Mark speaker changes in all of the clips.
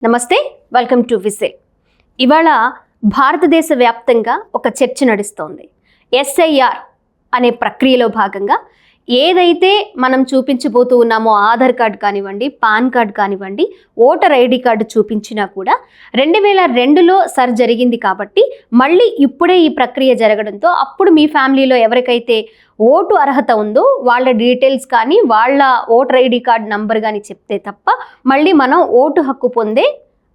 Speaker 1: నమస్తే, welcome to whistle. ఇవాళ భారతదేశ వ్యాప్తంగా ఒక చర్చ నడుస్తోంది. ఎస్ఐఆర్ అనే ప్రక్రియలో భాగంగా ఏదైతే మనం చూపించబోతూ ఉన్నామో ఆధార్ కార్డు కానివ్వండి, పాన్ కార్డు కానివ్వండి, ఓటర్ ఐడి కార్డు చూపించినా కూడా 2002లో జరిగింది కాబట్టి మళ్ళీ ఇప్పుడే ఈ ప్రక్రియ జరగడంతో అప్పుడు మీ ఫ్యామిలీలో ఎవరికైతే ఓటు అర్హత ఉందో వాళ్ళ డీటెయిల్స్ కానీ వాళ్ళ ఓటర్ ఐడి కార్డు నంబర్ కానీ చెప్తే తప్ప మళ్ళీ మనం ఓటు హక్కు పొందే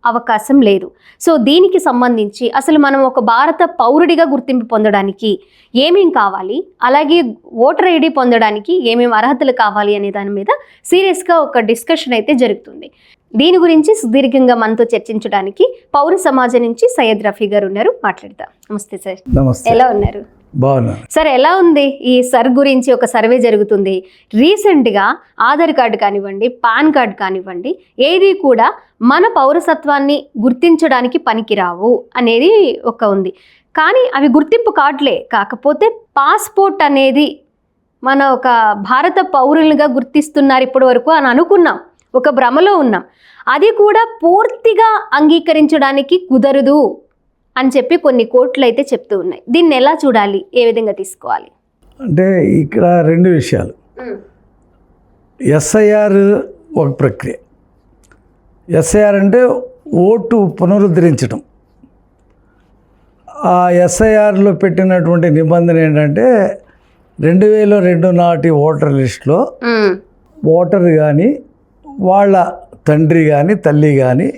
Speaker 1: అవకాశం లేదు. సో దీనికి సంబంధించి అసలు మనం ఒక భారత పౌరుడిగా గుర్తింపు పొందడానికి ఏమేం కావాలి, అలాగే ఓటర్ ఐడి పొందడానికి ఏమేమి అర్హతలు కావాలి అనే దాని మీద సీరియస్గా ఒక డిస్కషన్ అయితే జరుగుతుంది. దీని గురించి సుదీర్ఘంగా మనతో చర్చించడానికి పౌర సమాజం నుంచి సయ్యద్ రఫీ గారు ఉన్నారు, మాట్లాడతాం. నమస్తే సార్.
Speaker 2: నమస్తే.
Speaker 1: ఎలా ఉన్నారు?
Speaker 2: బాగున్నాను
Speaker 1: సార్. ఎలా ఉంది ఈ సర్ గురించి ఒక సర్వే జరుగుతుంది. రీసెంట్గా ఆధార్ కార్డు కానివ్వండి, పాన్ కార్డు కానివ్వండి, ఏది కూడా మన పౌరసత్వాన్ని గుర్తించడానికి పనికిరావు అనేది ఒక ఉంది. కానీ అవి గుర్తింపు కార్డులే, కాకపోతే పాస్పోర్ట్ అనేది మన ఒక భారత పౌరులుగా గుర్తిస్తున్నారు ఇప్పటి వరకు అని అనుకున్నాం, ఒక భ్రమలో ఉన్నాం. అది కూడా పూర్తిగా అంగీకరించడానికి కుదరదు అని చెప్పి కొన్ని కోర్టులు అయితే చెప్తూ ఉన్నాయి. దీన్ని ఎలా చూడాలి, ఏ విధంగా తీసుకోవాలి?
Speaker 2: అంటే ఇక్కడ రెండు విషయాలు. ఎస్ఐఆర్ ఒక ప్రక్రియ. ఎస్ఐఆర్ అంటే ఓటు పునరుద్ధరించడం. ఆ ఎస్ఐఆర్లో పెట్టినటువంటి నిబంధన ఏంటంటే 2002 నాటి ఓటర్ లిస్టులో ఓటర్ కానీ వాళ్ళ తండ్రి కానీ తల్లి కానీ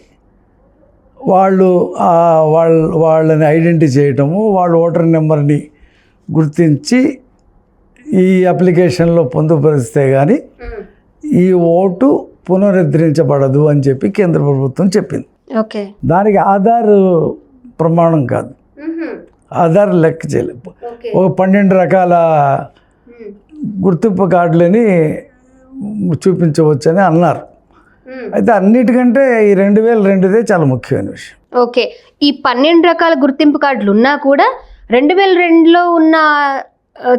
Speaker 2: వాళ్ళని ఐడెంటిఫై చేయటము, వాళ్ళ ఓటర్ నెంబర్ని గుర్తించి ఈ అప్లికేషన్లో పొందుపరిస్తే కానీ ఈ ఓటు పునరుద్ధరించబడదు అని చెప్పి కేంద్ర ప్రభుత్వం చెప్పింది.
Speaker 1: ఓకే.
Speaker 2: దానికి ఆధార్ ప్రమాణం కాదు, ఆధార్ లెక్క చేయలేదు. ఒక 12 రకాల గుర్తింపు కార్డులని చూపించవచ్చని అన్నారు. అయితే అన్నిటికంటే ఈ 2002దే చాలా ముఖ్యమైన విషయం.
Speaker 1: ఓకే. ఈ 12 రకాల గుర్తింపు కార్డులు ఉన్నా కూడా 2002లో ఉన్న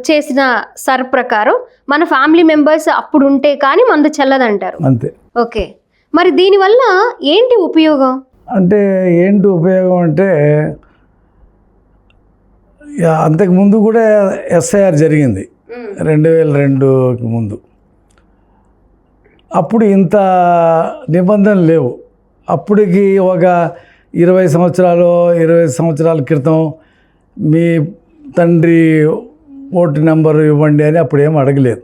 Speaker 1: చేసిన సర్ ప్రకారం మన ఫ్యామిలీ మెంబర్స్ అప్పుడు ఉంటే కానీ మందు చెల్లదంటారు.
Speaker 2: అంతే.
Speaker 1: ఓకే. మరి దీనివల్ల ఏంటి ఉపయోగం?
Speaker 2: అంటే ఏంటి ఉపయోగం అంటే అంతకుముందు కూడా ఎస్ఐఆర్ జరిగింది 2002కి ముందు. అప్పుడు ఇంత నిబంధనలు లేవు. అప్పటికి ఒక 20 సంవత్సరాల క్రితం మీ తండ్రి ఓటు నెంబరు ఇవ్వండి అని అప్పుడు ఏం అడగలేదు.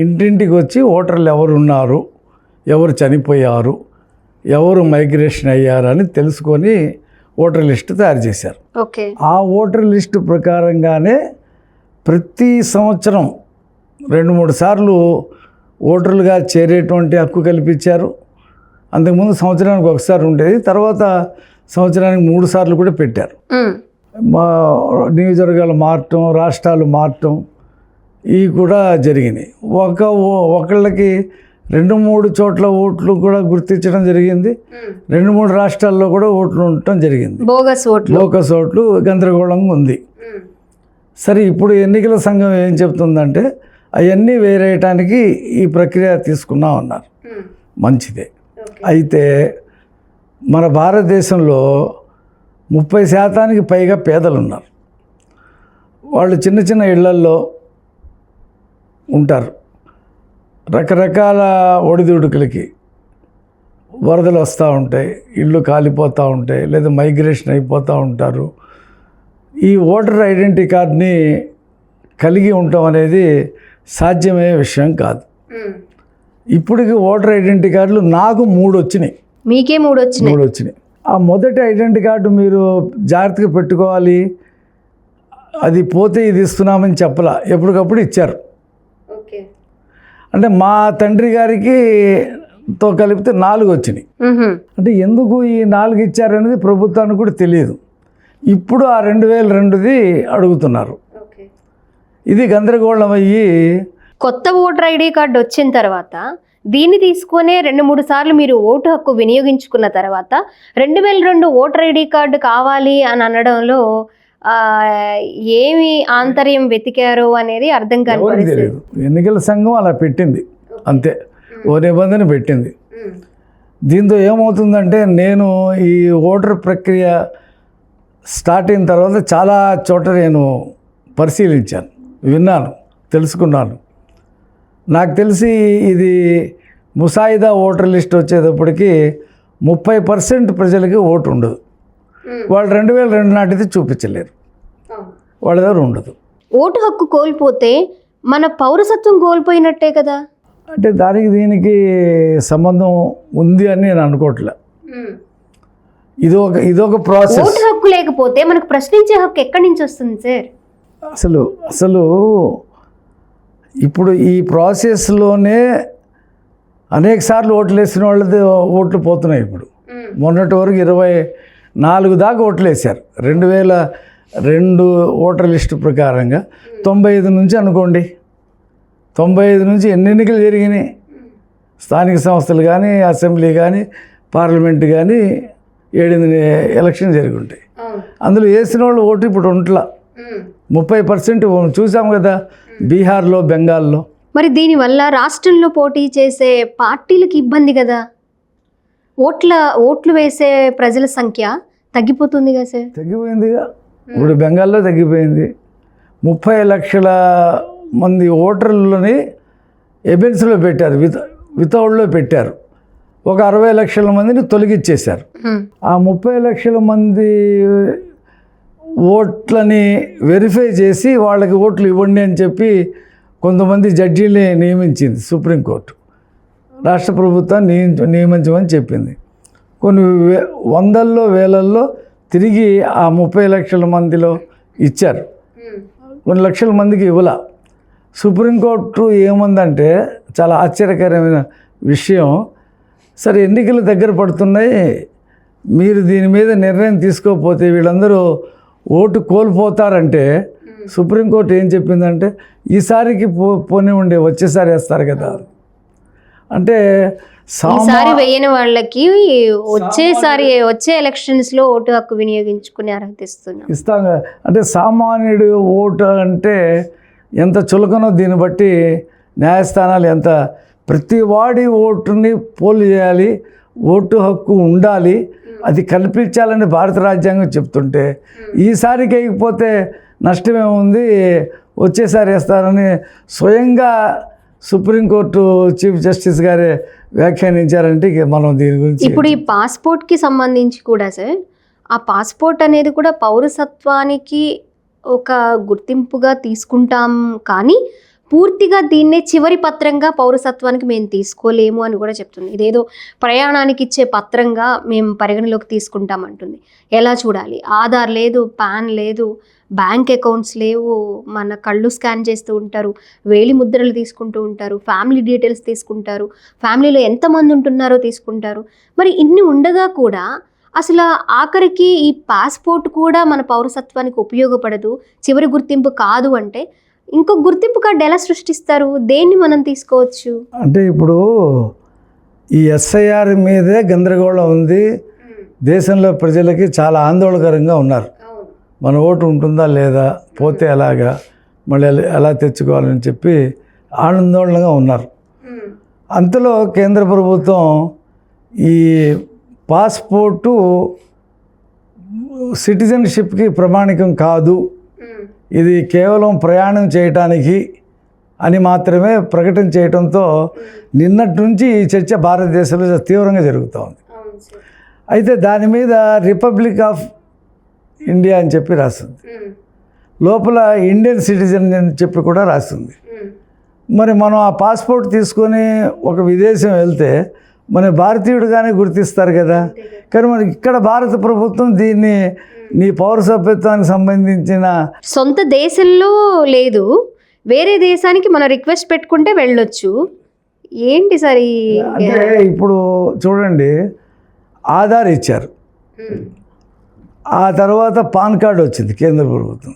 Speaker 2: ఇంటింటికి వచ్చి ఓటర్లు ఎవరు ఉన్నారు, ఎవరు చనిపోయారు, ఎవరు మైగ్రేషన్ అయ్యారు అని తెలుసుకొని ఓటర్ లిస్టు తయారు చేశారు.
Speaker 1: ఓకే. ఆ
Speaker 2: ఓటర్ లిస్టు ప్రకారంగానే ప్రతి సంవత్సరం 2-3 సార్లు ఓటర్లుగా చేరేటువంటి హక్కు కల్పించారు. అంతకుముందు సంవత్సరానికి ఒకసారి ఉండేది, తర్వాత సంవత్సరానికి 3 సార్లు కూడా పెట్టారు. మా నియోజకవర్గాలు మారటం, రాష్ట్రాలు మారటం ఇవి కూడా జరిగినాయి. ఒకళ్ళకి 2-3 చోట్ల ఓట్లు కూడా గుర్తించడం జరిగింది. 2-3 రాష్ట్రాల్లో కూడా ఓట్లు ఉండటం జరిగింది. బోగస్ ఓట్లు గందరగోళంగా ఉంది. సరే, ఇప్పుడు ఎన్నికల సంఘం ఏం చెప్తుందంటే అవన్నీ వేరేయటానికి ఈ ప్రక్రియ తీసుకున్నాం అన్నారు. మంచిదే. అయితే మన భారతదేశంలో 30% పైగా పేదలు ఉన్నారు. వాళ్ళు చిన్న చిన్న ఇళ్లల్లో ఉంటారు. రకరకాల ఒడిదుడుకులకి వరదలు వస్తూ ఉంటాయి, ఇళ్ళు కాలిపోతూ ఉంటాయి, లేదా మైగ్రేషన్ అయిపోతూ ఉంటారు. ఈ ఓటర్ ఐడెంటిటీ కార్డ్ని కలిగి ఉండటం అనేది సాధ్యమయ్యే విషయం కాదు. ఇప్పటికి ఓటర్ ఐడెంటిటీ కార్డులు నాకు 3 వచ్చినాయి.
Speaker 1: మీకే 3 వచ్చినాయి.
Speaker 2: ఆ మొదటి ఐడెంటిటీ కార్డు మీరు జాగ్రత్తగా పెట్టుకోవాలి, అది పోతే ఇది ఇస్తున్నామని చెప్పలా, ఎప్పటికప్పుడు ఇచ్చారు. అంటే మా తండ్రి గారికి తో కలిపితే 4 వచ్చినాయి. అంటే ఎందుకు ఈ 4 ఇచ్చారనేది ప్రభుత్వానికి కూడా తెలియదు. ఇప్పుడు ఆ 2002ది అడుగుతున్నారు. ఇది గందరగోళం అయ్యి
Speaker 1: కొత్త ఓటర్ ఐడి కార్డు వచ్చిన తర్వాత దీన్ని తీసుకునే 2-3 సార్లు మీరు ఓటు హక్కు వినియోగించుకున్న తర్వాత 2002 ఓటర్ ఐడి కార్డు కావాలి అని అనడంలో ఏమి ఆంతర్యం వెతికారో అనేది అర్థం కాని
Speaker 2: తెలియదు. ఎన్నికల సంఘం అలా పెట్టింది, అంతే. ఓ నిబంధన పెట్టింది. దీంతో ఏమవుతుందంటే నేను ఈ ఓటర్ ప్రక్రియ స్టార్ట్ అయిన తర్వాత చాలా చోట నేను పరిశీలించాను, విన్నాను, తెలుసుకున్నాను. నాకు తెలిసి ఇది ముసాయిదా ఓటర్ లిస్ట్ వచ్చేటప్పటికి 30% ప్రజలకి ఓటు ఉండదు. వాళ్ళు 2002 నాటిది చూపించలేరు, వాళ్ళ దగ్గర ఉండదు.
Speaker 1: ఓటు హక్కు కోల్పోతే మన పౌరసత్వం కోల్పోయినట్టే కదా.
Speaker 2: అంటే దానికి దీనికి సంబంధం ఉంది అని నేను అనుకోవట్లే. ఇదొక ప్రాసెస్.
Speaker 1: ఓటు హక్కు లేకపోతే మనకు ప్రశ్నించే హక్కు ఎక్కడి నుంచి వస్తుంది సార్?
Speaker 2: అసలు ఇప్పుడు ఈ ప్రాసెస్లోనే అనేక సార్లు ఓట్లు వేసిన వాళ్ళది ఓట్లు పోతున్నాయి. ఇప్పుడు మొన్నటి వరకు 24 దాకా ఓట్లు వేశారు. 2002 ఓటర్ లిస్టు ప్రకారంగా 95 నుంచి అనుకోండి, 95 నుంచి ఎన్ని ఎన్నికలు జరిగినాయి, స్థానిక సంస్థలు కానీ, అసెంబ్లీ కానీ, పార్లమెంట్ కానీ 7 ఎలక్షన్ జరిగి ఉంటాయి. అందులో వేసిన వాళ్ళు ఓటు ఇప్పుడు ఉంట్లా. 30% చూసాం కదా బీహార్లో, బెంగాల్లో.
Speaker 1: మరి దీనివల్ల రాష్ట్రంలో పోటీ చేసే పార్టీలకు ఇబ్బంది కదా. ఓట్లు వేసే ప్రజల సంఖ్య తగ్గిపోతుంది కదా సార్.
Speaker 2: తగ్గిపోయిందిగా. ఇప్పుడు బెంగాల్లో తగ్గిపోయింది. 30 లక్షల మంది ఓటర్లని ఎబెన్స్లో పెట్టారు, వితౌట్లో పెట్టారు. ఒక 60 లక్షల మందిని తొలగించేశారు. ఆ 30 లక్షల మంది ఓట్లని వెరిఫై చేసి వాళ్ళకి ఓట్లు ఇవ్వండి అని చెప్పి కొంతమంది జడ్జీలని నియమించింది సుప్రీంకోర్టు. రాష్ట్ర ప్రభుత్వాన్ని నియమించమని చెప్పింది. కొన్ని వందల్లో వేలల్లో తిరిగి ఆ 30 లక్షల మందిలో ఇచ్చారు, కొన్ని లక్షల మందికి ఇవ్వాల. సుప్రీంకోర్టు ఏముందంటే చాలా ఆశ్చర్యకరమైన విషయం, సరే ఎన్నికలు దగ్గర పడుతున్నాయి, మీరు దీని మీద నిర్ణయం తీసుకోకపోతే వీళ్ళందరూ ఓటు కోల్పోతారంటే సుప్రీంకోర్టు ఏం చెప్పిందంటే ఈసారికి పోనివ్వండి, వచ్చేసారి వేస్తారు కదా. అంటే
Speaker 1: ఈసారి వేయని వాళ్ళకి వచ్చే ఎలక్షన్స్లో ఓటు హక్కు వినియోగించుకునే అర్హత
Speaker 2: ఇస్తాం. అంటే సామాన్యుడు ఓటు అంటే ఎంత చులకనో దీన్ని బట్టి న్యాయస్థానాలు ఎంత ప్రతి వాడి ఓటుని పోల్ చేయాలి, ఓటు హక్కు ఉండాలి, అది కల్పించాలని భారత రాజ్యాంగం చెప్తుంటే ఈసారికి వేయకపోతే నష్టమేముంది, వచ్చేసారి వేస్తారని స్వయంగా సుప్రీంకోర్టు చీఫ్ జస్టిస్ గారే వ్యాఖ్యానించారంటే మనం దీని గురించి.
Speaker 1: ఇప్పుడు ఈ పాస్పోర్ట్కి సంబంధించి కూడా సార్, ఆ పాస్పోర్ట్ అనేది కూడా పౌరసత్వానికి ఒక గుర్తింపుగా తీసుకుంటాం, కానీ పూర్తిగా దీన్నే చివరి పత్రంగా పౌరసత్వానికి మేము తీసుకోలేము అని కూడా చెప్తుంది. ఇదేదో ప్రయాణానికి ఇచ్చే పత్రంగా మేము పరిగణలోకి తీసుకుంటామంటుంది. ఎలా చూడాలి? ఆధార్ లేదు, పాన్ లేదు, బ్యాంక్ అకౌంట్స్ లేవు, మన కళ్ళు స్కాన్ చేస్తూ ఉంటారు, వేలి ముద్రలు తీసుకుంటూ ఉంటారు, ఫ్యామిలీ డీటెయిల్స్ తీసుకుంటారు, ఫ్యామిలీలో ఎంతమంది ఉంటున్నారో తీసుకుంటారు. మరి ఇన్ని ఉండగా కూడా అసలు ఆఖరికి ఈ పాస్పోర్ట్ కూడా మన పౌరసత్వానికి ఉపయోగపడదు, చివరి గుర్తింపు కాదు అంటే ఇంకో గుర్తింపు కార్డు ఎలా సృష్టిస్తారు? దేన్ని మనం తీసుకోవచ్చు?
Speaker 2: అంటే ఇప్పుడు ఈ ఎస్ఐఆర్ మీదే గందరగోళం ఉంది. దేశంలో ప్రజలకి చాలా ఆందోళనకరంగా ఉన్నారు. మన ఓటు ఉంటుందా లేదా, పోతే ఎలాగా, మళ్ళీ ఎలా తెచ్చుకోవాలని చెప్పి ఆందోళనగా ఉన్నారు. అంతలో కేంద్ర ప్రభుత్వం ఈ పాస్పోర్టు సిటిజన్షిప్కి ప్రమాణికం కాదు, ఇది కేవలం ప్రయాణం చేయటానికి అని మాత్రమే ప్రకటన చేయడంతో నిన్నటి నుంచి ఈ చర్చ భారతదేశంలో తీవ్రంగా జరుగుతూ ఉంది. అయితే దాని మీద రిపబ్లిక్ ఆఫ్ ఇండియా అని చెప్పి రాస్తుంది, లోపల ఇండియన్ సిటిజన్ అని చెప్పి కూడా రాస్తుంది. మరి మనం ఆ పాస్పోర్ట్ తీసుకొని ఒక విదేశం వెళ్తే మన భారతీయుడిగానే గుర్తిస్తారు కదా. కానీ మరి ఇక్కడ భారత ప్రభుత్వం దీన్ని నీ పౌరసభ్యత్వానికి సంబంధించిన
Speaker 1: సొంత దేశంలో లేదు, వేరే దేశానికి మనం రిక్వెస్ట్ పెట్టుకుంటే వెళ్ళొచ్చు. ఏంటి సార్
Speaker 2: అంటే ఇప్పుడు చూడండి, ఆధార్ ఇచ్చారు, ఆ తర్వాత పాన్ కార్డు వచ్చింది కేంద్ర ప్రభుత్వం,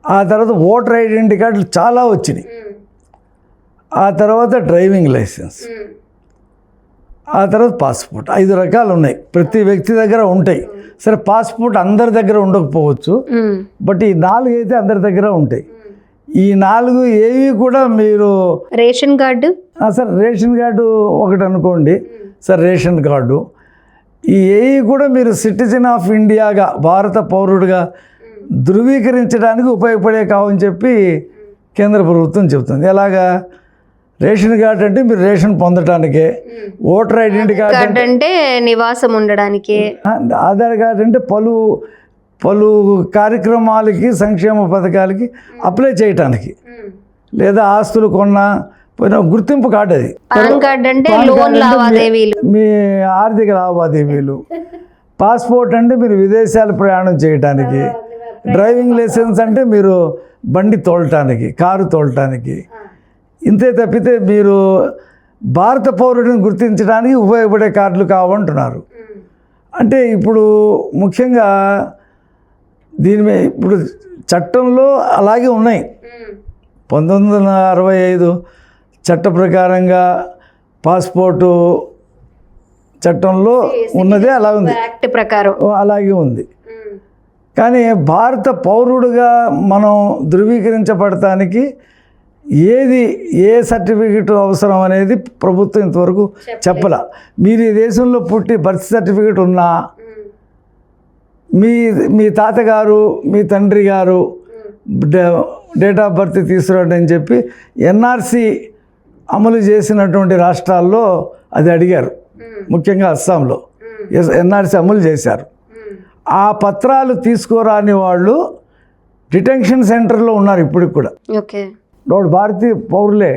Speaker 2: ఆ తర్వాత ఓటర్ ఐడెంటిటీ కార్డులు చాలా వచ్చినాయి, ఆ తర్వాత డ్రైవింగ్ లైసెన్స్, ఆ తర్వాత పాస్పోర్ట్. 5 రకాలు ఉన్నాయి, ప్రతి వ్యక్తి దగ్గర ఉంటాయి. సరే పాస్పోర్ట్ అందరి దగ్గర ఉండకపోవచ్చు, బట్ ఈ 4 అయితే అందరి దగ్గర ఉంటాయి. ఈ 4 ఏవి కూడా మీరు
Speaker 1: ration card,
Speaker 2: sir ration card ఒకటి అనుకోండి సార్, రేషన్ కార్డు ఈ ఏవి కూడా మీరు సిటిజన్ ఆఫ్ ఇండియాగా, భారత పౌరుడిగా ధృవీకరించడానికి ఉపయోగపడే కావని చెప్పి కేంద్ర ప్రభుత్వం చెబుతుంది. ఎలాగా? రేషన్ కార్డు అంటే మీరు రేషన్ పొందటానికే, ఓటర్ ఐడెంటిటీ కార్డు
Speaker 1: అంటే నివాసం ఉండడానికి,
Speaker 2: ఆధార్ కార్డు అంటే పలు కార్యక్రమాలకి, సంక్షేమ పథకాలకి అప్లై చేయటానికి, లేదా ఆస్తులు కొన్నా పోయిన గుర్తింపు కార్డు. అది
Speaker 1: పాన్ కార్డు అంటే లోన్ లావాదేవీలు,
Speaker 2: మీ ఆర్థిక లావాదేవీలు. పాస్పోర్ట్ అంటే మీరు విదేశాలు ప్రయాణం చేయటానికి. డ్రైవింగ్ లైసెన్స్ అంటే మీరు బండి తోలటానికి, కారు తోలటానికి. ఇంతే తప్పితే మీరు భారత పౌరుడిని గుర్తించడానికి ఉపయోగపడే కార్డులు కావంటున్నారు. అంటే ఇప్పుడు ముఖ్యంగా దీని మీద ఇప్పుడు చట్టంలో అలాగే ఉన్నాయి. 1965 చట్ట ప్రకారంగా పాస్పోర్టు చట్టంలో ఉన్నదే అలా ఉంది,
Speaker 1: యాక్ట్ ప్రకారం
Speaker 2: అలాగే ఉంది. కానీ భారత పౌరుడుగా మనం ధృవీకరించబడటానికి ఏ సర్టిఫికెట్ అవసరం అనేది ప్రభుత్వం ఇంతవరకు చెప్పలా. మీరు ఈ దేశంలో పుట్టి బర్త్ సర్టిఫికెట్ ఉన్నా, మీ తాతగారు, మీ తండ్రి గారు డేట్ ఆఫ్ బర్త్ తీసుకురండి అని చెప్పి ఎన్ఆర్సి అమలు చేసినటువంటి రాష్ట్రాల్లో అది అడిగారు. ముఖ్యంగా అస్సాంలో ఎన్ఆర్సి అమలు చేశారు. ఆ పత్రాలు తీసుకురాని వాళ్ళు డిటెన్షన్ సెంటర్లో ఉన్నారు ఇప్పటికి కూడా.
Speaker 1: ఓకే,
Speaker 2: వాళ్ళు భారతీయ పౌరులే.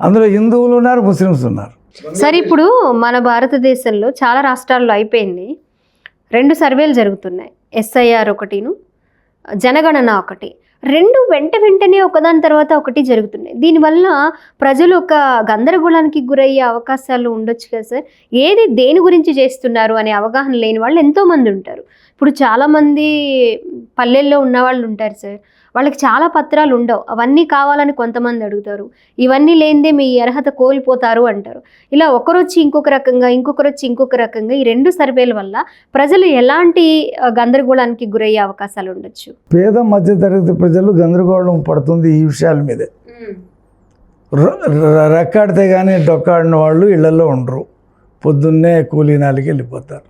Speaker 2: అందులో హిందువులు ఉన్నారు, ముస్లిమ్స్ ఉన్నారు.
Speaker 1: సరే, ఇప్పుడు మన భారతదేశంలో చాలా రాష్ట్రాల్లో అయిపోయింది. 2 సర్వేలు జరుగుతున్నాయి, ఎస్ఐఆర్ ఒకటిను, జనగణన ఒకటి. 2 వెంటనే ఒకదాని తర్వాత ఒకటి జరుగుతున్నాయి. దీనివల్ల ప్రజలు ఒక గందరగోళానికి గురయ్యే అవకాశాలు ఉండొచ్చు కదా సార్? ఏది దేని గురించి చేస్తున్నారు అనే అవగాహన లేని వాళ్ళు ఎంతోమంది ఉంటారు. ఇప్పుడు చాలామంది పల్లెల్లో ఉన్న వాళ్ళు ఉంటారు సార్, వాళ్ళకి చాలా పత్రాలు ఉండవు, అవన్నీ కావాలని కొంతమంది అడుగుతారు. ఇవన్నీ లేనిదే మీ అర్హత కోల్పోతారు అంటారు. ఇలా ఒకరొచ్చి ఇంకొక రకంగా, ఇంకొకరొచ్చి ఇంకొక రకంగా ఈ 2 సర్వేల వల్ల ప్రజలు ఎలాంటి గందరగోళానికి గురయ్యే అవకాశాలు ఉండొచ్చు?
Speaker 2: పేద మధ్యతరగతి ప్రజలు గందరగోళం పడుతుంది ఈ విషయాల మీదే. రెక్కాడితే కానీ డొక్కాడిన వాళ్ళు ఇళ్లలో ఉండరు. పొద్దున్నే కూలీనాలకి వెళ్ళిపోతారు,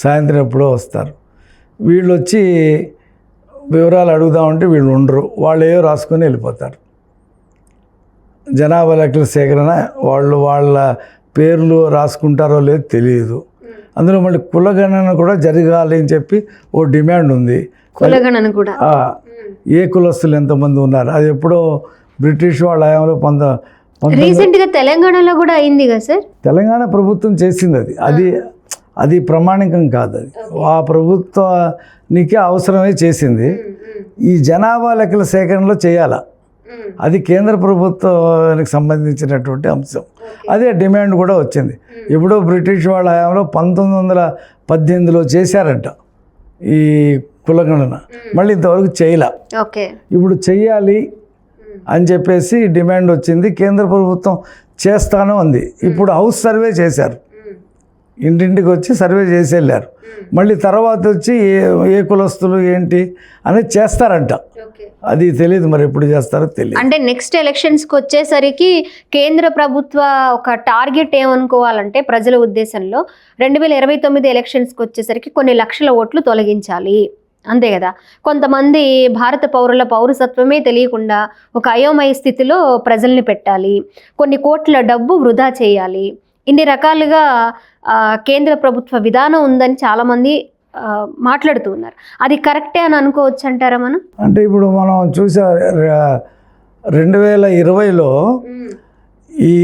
Speaker 2: సాయంత్రం ఎప్పుడో వస్తారు. వీళ్ళు వచ్చి వివరాలు అడుగుదామంటే వీళ్ళు ఉండరు, వాళ్ళు ఏవో రాసుకొని వెళ్ళిపోతారు. జనాభా లెక్కల సేకరణ వాళ్ళ పేర్లు రాసుకుంటారో లేదో తెలియదు. అందులో మళ్ళీ కులగణన కూడా జరగాలి అని చెప్పి ఓ డిమాండ్ ఉంది.
Speaker 1: కులగణన కూడా
Speaker 2: ఏ కులస్తులు ఎంతమంది ఉన్నారు, అది ఎప్పుడో బ్రిటిష్ వాళ్ళ హయాంలో
Speaker 1: రీసెంట్గా తెలంగాణలో కూడా అయింది కదా సార్?
Speaker 2: తెలంగాణ ప్రభుత్వం చేసింది అది ప్రామాణికం కాదు. అది ఆ ప్రభుత్వానికి అవసరమే చేసింది. ఈ జనాభా లెక్కల సేకరణలో చేయాలా, అది కేంద్ర ప్రభుత్వానికి సంబంధించినటువంటి అంశం. అదే డిమాండ్ కూడా వచ్చింది. ఎప్పుడో బ్రిటిష్ వాళ్ళ హయాంలో 1918లో చేశారంట ఈ కులగణన, మళ్ళీ ఇంతవరకు చేయలే.
Speaker 1: ఓకే,
Speaker 2: ఇప్పుడు చెయ్యాలి అని చెప్పేసి డిమాండ్ వచ్చింది. కేంద్ర ప్రభుత్వం చేస్తాను అంది. ఇప్పుడు హౌస్ సర్వే చేశారు, ఇంటింటికి వచ్చి సర్వే చేసి వెళ్ళారు. మళ్ళీ తర్వాత వచ్చి ఏ కులస్తులు ఏంటి అనేది చేస్తారంట. అది తెలియదు, మరి ఎప్పుడు చేస్తారో తెలియదు.
Speaker 1: అంటే నెక్స్ట్ ఎలక్షన్స్కి వచ్చేసరికి కేంద్ర ప్రభుత్వ ఒక టార్గెట్ ఏమనుకోవాలంటే ప్రజల ఉద్దేశంలో 2029 ఎలక్షన్స్కి వచ్చేసరికి కొన్ని లక్షల ఓట్లు తొలగించాలి, అంతే కదా? కొంతమంది భారత పౌరుల పౌరసత్వమే తెలియకుండా ఒక అయోమయ స్థితిలో ప్రజల్ని పెట్టాలి, కొన్ని కోట్ల డబ్బు వృధా చేయాలి, ఇన్ని రకాలుగా కేంద్ర ప్రభుత్వ విధానం ఉందని చాలామంది మాట్లాడుతూ ఉన్నారు. అది కరెక్టే అని అనుకోవచ్చు అంటారా మనం?
Speaker 2: అంటే ఇప్పుడు మనం చూసా 2020లో ఈ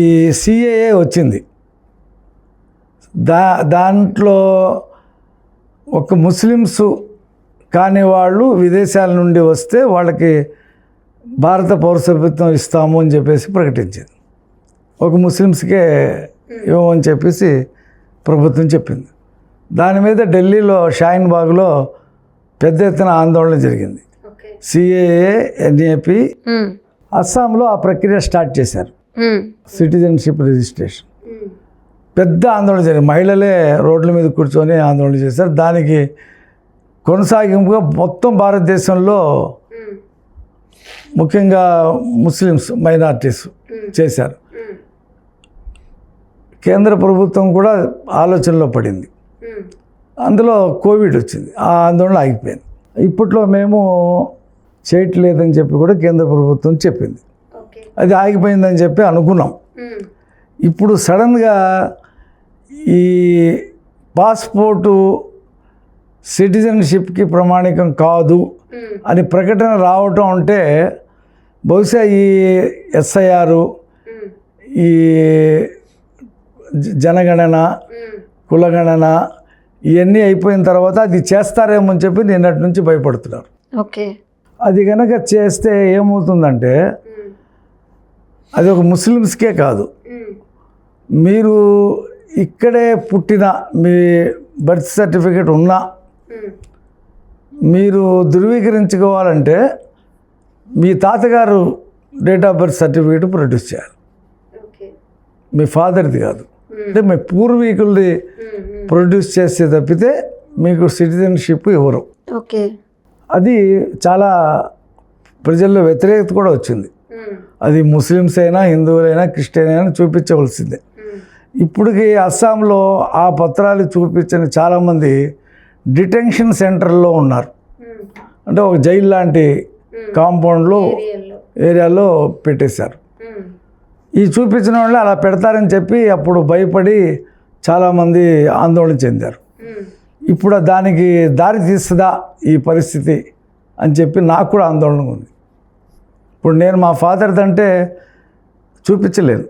Speaker 2: సిఏఏ వచ్చింది. దాంట్లో ఒక ముస్లిమ్స్ కాని వాళ్ళు విదేశాల నుండి వస్తే వాళ్ళకి భారత పౌరసత్వం ఇస్తాము అని చెప్పేసి ప్రకటించింది. ఒక ముస్లిమ్స్కే ఇవ్వమని చెప్పేసి ప్రభుత్వం చెప్పింది. దాని మీద ఢిల్లీలో షాహీన్ బాగ్లో పెద్ద ఎత్తున ఆందోళన జరిగింది. CAA, NAP. అస్సాంలో ఆ ప్రక్రియ స్టార్ట్ చేశారు, సిటిజన్షిప్ రిజిస్ట్రేషన్. పెద్ద ఆందోళన జరిగింది, మహిళలే రోడ్ల మీద కూర్చొని ఆందోళన చేశారు. దానికి కొనసాగింపుగా మొత్తం భారతదేశంలో ముఖ్యంగా ముస్లిమ్స్ మైనారిటీస్ చేశారు. కేంద్ర ప్రభుత్వం కూడా ఆలోచనలో పడింది. అందులో కోవిడ్ వచ్చింది, ఆ ఆందోళన ఆగిపోయింది. ఇప్పట్లో మేము చేయట్లేదని చెప్పి కూడా కేంద్ర ప్రభుత్వం చెప్పింది. అది ఆగిపోయిందని చెప్పి అనుకున్నాం. ఇప్పుడు సడన్గా ఈ పాస్పోర్టు సిటిజన్షిప్కి ప్రమాణికం కాదు అని ప్రకటన రావటం అంటే బహుశా ఈ ఎస్ఐఆర్, ఈ జనగణన, కులగణన ఇవన్నీ అయిపోయిన తర్వాత అది చేస్తారేమో అని చెప్పి నిన్నటి నుంచి భయపడుతున్నారు.
Speaker 1: ఓకే,
Speaker 2: అది కనుక చేస్తే ఏమవుతుందంటే అది ఒక ముస్లిమ్స్కే కాదు, మీరు ఇక్కడే పుట్టిన మీ బర్త్ సర్టిఫికేట్ ఉన్నా మీరు ధృవీకరించుకోవాలంటే మీ తాతగారు date of birth certificate produce చేయాలి, మీ ఫాదర్ది కాదు. అంటే మీ పూర్వీకులది ప్రొడ్యూస్ చేస్తే తప్పితే మీకు సిటిజన్షిప్ ఇవ్వరు.
Speaker 1: ఓకే,
Speaker 2: అది చాలా ప్రజల్లో వ్యతిరేకత కూడా వచ్చింది. అది ముస్లిమ్స్ అయినా, హిందువులైనా, క్రిస్టియన్ అయినా చూపించవలసిందే. ఇప్పటికి అస్సాంలో ఆ పత్రాలు చూపించని చాలామంది డిటెన్షన్ సెంటర్లో ఉన్నారు. అంటే ఒక జైలు లాంటి కాంపౌండ్లో ఏరియాలో పెట్టేశారు. ఈ చూపించిన వాళ్ళు అలా పెడతారని చెప్పి అప్పుడు భయపడి చాలామంది ఆందోళన చెందారు. ఇప్పుడు దానికి దారి తీస్తుందా ఈ పరిస్థితి అని చెప్పి నాకు కూడా ఆందోళన ఉంది. ఇప్పుడు నేను మా ఫాదర్ది అంటే చూపించలేను.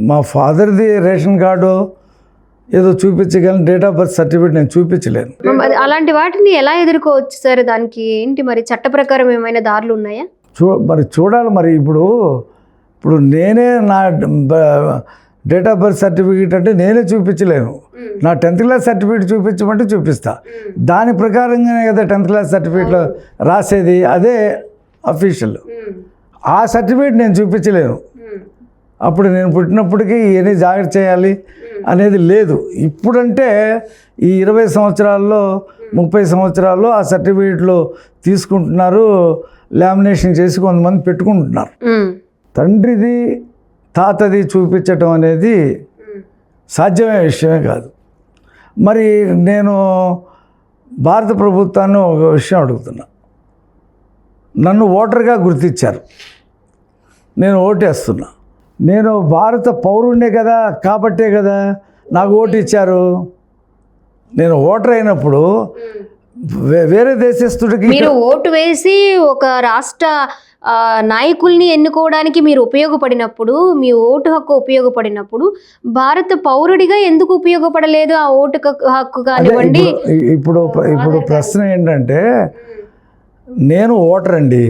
Speaker 2: మా ఫాదర్ది రేషన్ కార్డు ఏదో చూపించగలను, డేట్ ఆఫ్ బర్త్ సర్టిఫికేట్ నేను చూపించలేను.
Speaker 1: అలాంటి వాటిని ఎలా ఎదుర్కోవచ్చు సార్? దానికి ఏంటి మరి చట్ట ప్రకారం ఏమైనా దారులు ఉన్నాయా?
Speaker 2: మరి చూడాలి. మరి ఇప్పుడు నేనే నా డేట్ ఆఫ్ బర్త్ సర్టిఫికేట్ అంటే నేనే చూపించలేను. నా 10th క్లాస్ సర్టిఫికేట్ చూపించమంటే చూపిస్తా. దాని ప్రకారంగానే కదా 10th క్లాస్ సర్టిఫికేట్లో రాసేది, అదే అఫీషియల్. ఆ సర్టిఫికేట్ నేను చూపించలేను. అప్పుడు నేను పుట్టినప్పటికీ ఇవన్నీ జాగ్రత్త చేయాలి అనేది లేదు. ఇప్పుడంటే ఈ 20 సంవత్సరాల్లో 30 సంవత్సరాల్లో ఆ సర్టిఫికేట్లు తీసుకుంటున్నారు, లామినేషన్ చేసి కొంతమంది పెట్టుకుంటున్నారు. తండ్రిది తాతది చూపించటం అనేది సాధ్యమయ్యే విషయమే కాదు. మరి నేను భారత ప్రభుత్వాన్ని ఒక విషయం అడుగుతున్నా. నన్ను ఓటర్గా గుర్తించారు, నేను ఓటేస్తున్నా. నేను భారత పౌరుణ్ణే కదా, కాబట్టే కదా నాకు ఓటు ఇచ్చారు. నేను ఓటర్ అయినప్పుడు వేరే దేశస్తుడికి
Speaker 1: మీరు ఓటు వేసి ఒక రాష్ట్ర నాయకుల్ని ఎన్నుకోవడానికి మీరు ఉపయోగపడినప్పుడు, మీ ఓటు హక్కు ఉపయోగపడినప్పుడు భారత పౌరుడిగా ఎందుకు ఉపయోగపడలేదు ఆ ఓటు హక్కు కానివ్వండి?
Speaker 2: ఇప్పుడు ప్రశ్న ఏంటంటే, నేను ఓటర్ అండి,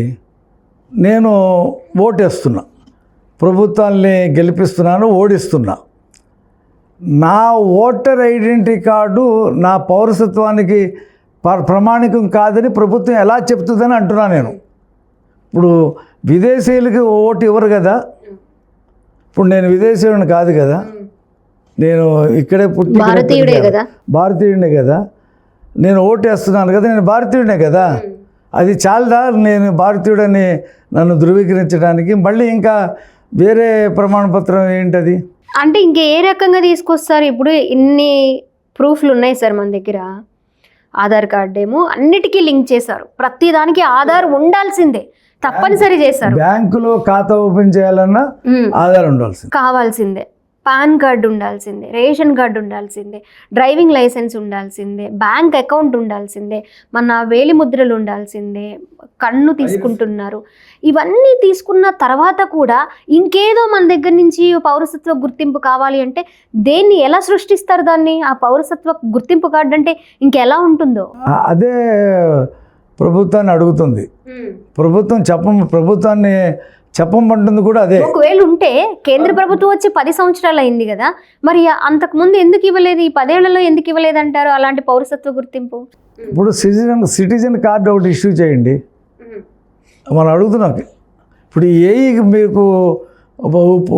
Speaker 2: నేను ఓటేస్తున్నా, ప్రభుత్వాన్ని గెలిపిస్తున్నాను, ఓడిస్తున్నా. నా ఓటర్ ఐడెంటిటీ కార్డు నా పౌరసత్వానికి ప్రమాణికం కాదని ప్రభుత్వం ఎలా చెప్తుందని అంటున్నా నేను. ఇప్పుడు విదేశీయులకి ఓటు ఇవ్వరు కదా. ఇప్పుడు నేను విదేశీయుడిని కాదు కదా, నేను ఇక్కడే పుట్టి భారతీయుడినే కదా, నేను ఓటు వేస్తున్నాను కదా, నేను భారతీయుడినే కదా. అది చాలదా నేను భారతీయుడని నన్ను ధృవీకరించడానికి? మళ్ళీ ఇంకా వేరే ప్రమాణపత్రం ఏంటది?
Speaker 1: అంటే ఇంకే రకంగా తీసుకొస్తారు? ఇప్పుడు ఇన్ని ప్రూఫ్లు ఉన్నాయి సార్ మన దగ్గర. ఆధార్ కార్డు ఏమో అన్నిటికీ లింక్ చేశారు, ప్రతి దానికి ఆధార్ ఉండాల్సిందే, తప్పనిసరి చేశారు.
Speaker 2: బ్యాంకులో ఖాతా ఓపెన్ చేయాలన్నా ఆధార్ ఉండాల్సిందే,
Speaker 1: కావాల్సిందే. పాన్ కార్డు ఉండాల్సిందే, రేషన్ కార్డు ఉండాల్సిందే, డ్రైవింగ్ లైసెన్స్ ఉండాల్సిందే, బ్యాంక్ అకౌంట్ ఉండాల్సిందే, మన వేలి ముద్రలు ఉండాల్సిందే, కన్ను తీసుకుంటున్నారు. ఇవన్నీ తీసుకున్న తర్వాత కూడా ఇంకేదో మన దగ్గర నుంచి పౌరసత్వ గుర్తింపు కావాలి అంటే దేన్ని ఎలా సృష్టిస్తారు? దాన్ని ఆ పౌరసత్వ గుర్తింపు కార్డు అంటే ఇంకెలా ఉంటుందో
Speaker 2: అదే ప్రభుత్వాన్ని అడుగుతుంది. ప్రభుత్వాన్ని చెప్పమంటుంది కూడా అదే.
Speaker 1: ఒకవేళ ఉంటే కేంద్ర ప్రభుత్వం వచ్చి 10 సంవత్సరాలు అయింది కదా, మరి అంతకుముందు ఎందుకు ఇవ్వలేదు? ఈ 10 ఏళ్లలో ఎందుకు ఇవ్వలేదు అంటారు అలాంటి పౌరసత్వ గుర్తింపు?
Speaker 2: ఇప్పుడు సిటిజన్ కార్డు ఒకటి ఇష్యూ చేయండి, మనం అడుగుతున్నాం. ఇప్పుడు మీకు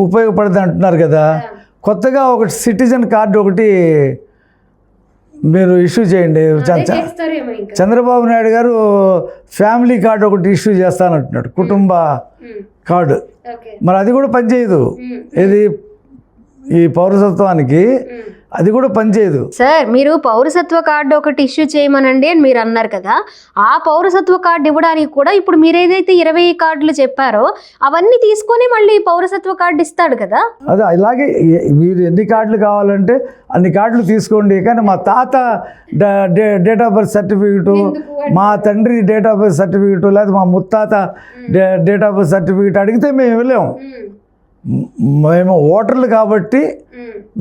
Speaker 2: ఉపయోగపడుతుంది అంటున్నారు కదా, కొత్తగా ఒకటి సిటిజన్ కార్డు ఒకటి మీరు ఇష్యూ చేయండి. చంద్రబాబు నాయుడు గారు ఫ్యామిలీ కార్డు ఒకటి ఇష్యూ చేస్తానంటున్నాడు, కుటుంబ కార్డు. మరి అది కూడా పనిచేయదు. ఇది ఈ పౌరసత్వానికి అది కూడా పనిచేయదు.
Speaker 1: సార్, మీరు పౌరసత్వ కార్డు ఒకటి ఇష్యూ చేయమనండి అని మీరు అన్నారు కదా, ఆ పౌరసత్వ కార్డు ఇవ్వడానికి కూడా ఇప్పుడు మీరు ఏదైతే 20 కార్డులు చెప్పారో అవన్నీ తీసుకొని మళ్ళీ పౌరసత్వ కార్డు ఇస్తాడు కదా.
Speaker 2: అదే ఇలాగే మీరు ఎన్ని కార్డులు కావాలంటే అన్ని కార్డులు తీసుకోండి, కానీ మా తాత డేట్ ఆఫ్ బర్త్ సర్టిఫికెటు, మా తండ్రి డేట్ ఆఫ్ బర్త్ సర్టిఫికెటు, లేదా మా ముత్తాత డేట్ ఆఫ్ బర్త్ సర్టిఫికెట్ అడిగితే మేము ఇవ్వలేము. మేము ఓటర్లు కాబట్టి,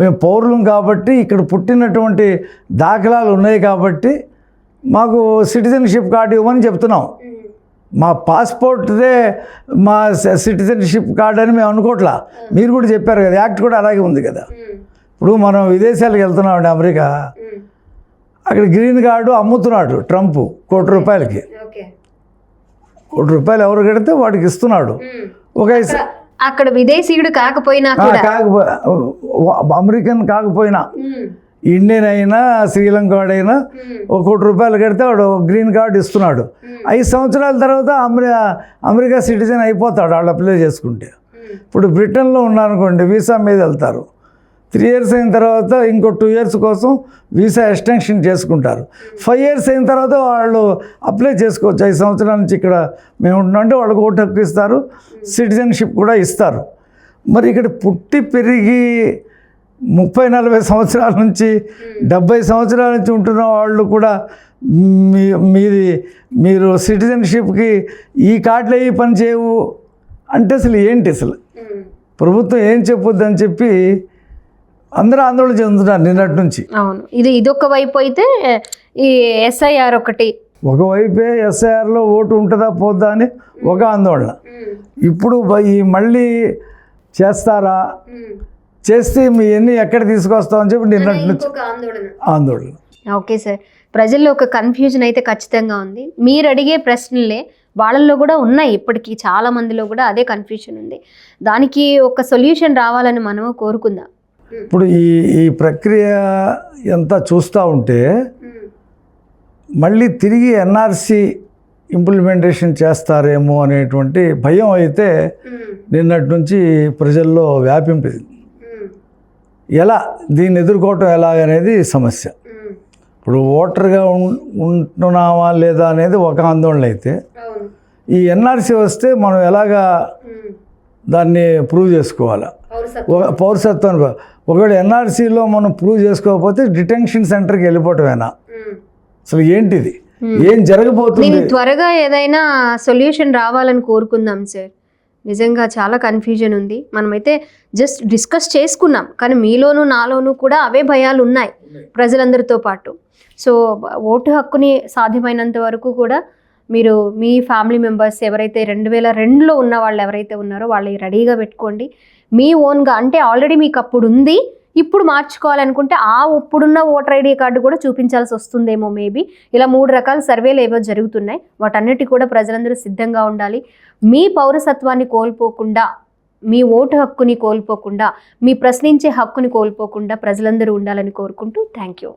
Speaker 2: మేము పౌరులం కాబట్టి, ఇక్కడ పుట్టినటువంటి దాఖలాలు ఉన్నాయి కాబట్టి మాకు సిటిజన్షిప్ కార్డు ఇవ్వమని చెప్తున్నాం. మా పాస్పోర్ట్దే మా సిటిజన్షిప్ కార్డు అని మేము అనుకోవట్లా. మీరు కూడా చెప్పారు కదా, యాక్ట్ కూడా అలాగే ఉంది కదా. ఇప్పుడు మనం విదేశాలకు వెళ్తున్నామండి, అమెరికా, అక్కడ గ్రీన్ కార్డు అమ్ముతున్నాడు ట్రంప్ ₹1,00,00,000. ₹1,00,00,000 ఎవరు కడితే వాడికి ఇస్తున్నాడు.
Speaker 1: అక్కడ విదేశీయుడు కాకపోయినా
Speaker 2: అమెరికన్ కాకపోయినా, ఇండియన్ అయినా శ్రీలంక వాడైనా ₹1,00,00,000 కడితే వాడు గ్రీన్ కార్డు ఇస్తున్నాడు. 5 సంవత్సరాల తర్వాత అమెరికా సిటిజన్ అయిపోతాడు వాళ్ళు అప్లై చేసుకుంటే. ఇప్పుడు బ్రిటన్లో ఉన్నారనుకోండి, వీసా మీద వెళ్తారు. 3 years అయిన తర్వాత ఇంకో 2 years కోసం వీసా ఎక్స్టెన్షన్ చేసుకుంటారు. 5 years అయిన తర్వాత వాళ్ళు అప్లై చేసుకోవచ్చు. 5 సంవత్సరాల నుంచి ఇక్కడ మేము ఉంటున్నామంటే వాళ్ళకి ఓటు హక్కు ఇస్తారు, సిటిజన్షిప్ కూడా ఇస్తారు. మరి ఇక్కడ పుట్టి పెరిగి 30-40 సంవత్సరాల నుంచి 70 సంవత్సరాల నుంచి ఉంటున్న వాళ్ళు కూడా మీరు సిటిజన్షిప్కి ఈ కార్డులు ఏ పని చేయవు అంటే అసలు ఏంటి, అసలు ప్రభుత్వం ఏం చెప్పొద్దని చెప్పి అందరూ ఆందోళన చెందుతున్నారు నిన్నటి నుంచి.
Speaker 1: అవును, ఇదొక వైపు అయితే ఈ SIR
Speaker 2: ఒకవైపే SIRలో ఓటు ఉంటుందా పోద్దా అని ఒక ఆందోళన. ఇప్పుడు ఈ మళ్ళీ చేస్తారా, చేస్తే మీ ఎన్ని ఎక్కడ తీసుకొస్తామని చెప్పి నిన్నటి నుంచి ఆందోళన.
Speaker 1: ఓకే సార్, ప్రజల్లో ఒక కన్ఫ్యూజన్ అయితే ఖచ్చితంగా ఉంది. మీరు అడిగే ప్రశ్నలే వాళ్ళల్లో కూడా ఉన్నాయి, ఇప్పటికీ చాలా మందిలో కూడా అదే కన్ఫ్యూజన్ ఉంది. దానికి ఒక సొల్యూషన్ రావాలని మనము కోరుకుందాం.
Speaker 2: ఇప్పుడు ఈ ప్రక్రియ ఎంత చూస్తూ ఉంటే మళ్ళీ తిరిగి NRC ఇంప్లిమెంటేషన్ చేస్తారేమో అనేటువంటి భయం అయితే నిన్నటి నుంచి ప్రజల్లో వ్యాపింపింది. ఎలా దీన్ని ఎదుర్కోవటం ఎలాగనేది సమస్య. ఇప్పుడు ఓటర్గా ఉంటున్నామా లేదా అనేది ఒక ఆందోళన అయితే, ఈ NRC వస్తే మనం ఎలాగా దాన్ని ప్రూవ్ చేసుకోవాలా, పౌరసత్వం. ఒకవేళ NRCలో మనం ప్రూవ్ చేసుకోకపోతే డిటెన్షన్ సెంటర్కి వెళ్ళిపోవటమేనా, అసలు ఏంటిది, ఏం జరగబోతుంది?
Speaker 1: త్వరగా ఏదైనా సొల్యూషన్ రావాలని కోరుకుందాం సార్. నిజంగా చాలా కన్ఫ్యూజన్ ఉంది. మనమైతే జస్ట్ డిస్కస్ చేసుకున్నాం, కానీ మీలోనూ నాలోనూ కూడా అవే భయాలు ఉన్నాయి ప్రజలందరితో పాటు. సో ఓటు హక్కుని సాధ్యమైనంత వరకు కూడా మీరు మీ ఫ్యామిలీ మెంబర్స్ ఎవరైతే 2002లో ఉన్న వాళ్ళు ఎవరైతే ఉన్నారో వాళ్ళు రెడీగా పెట్టుకోండి. మీ ఓన్గా, అంటే ఆల్రెడీ మీకు అప్పుడు ఉంది, ఇప్పుడు మార్చుకోవాలనుకుంటే ఆ ఇప్పుడున్న ఓటర్ ID కార్డు కూడా చూపించాల్సి వస్తుందేమో మేబీ. ఇలా 3 రకాల సర్వేలు ఏవో జరుగుతున్నాయి. వాటన్నిటి కూడా ప్రజలందరూ సిద్ధంగా ఉండాలి. మీ పౌరసత్వాన్ని కోల్పోకుండా, మీ ఓటు హక్కుని కోల్పోకుండా, మీ ప్రశ్నించే హక్కుని కోల్పోకుండా ప్రజలందరూ ఉండాలని కోరుకుంటూ థ్యాంక్ యూ.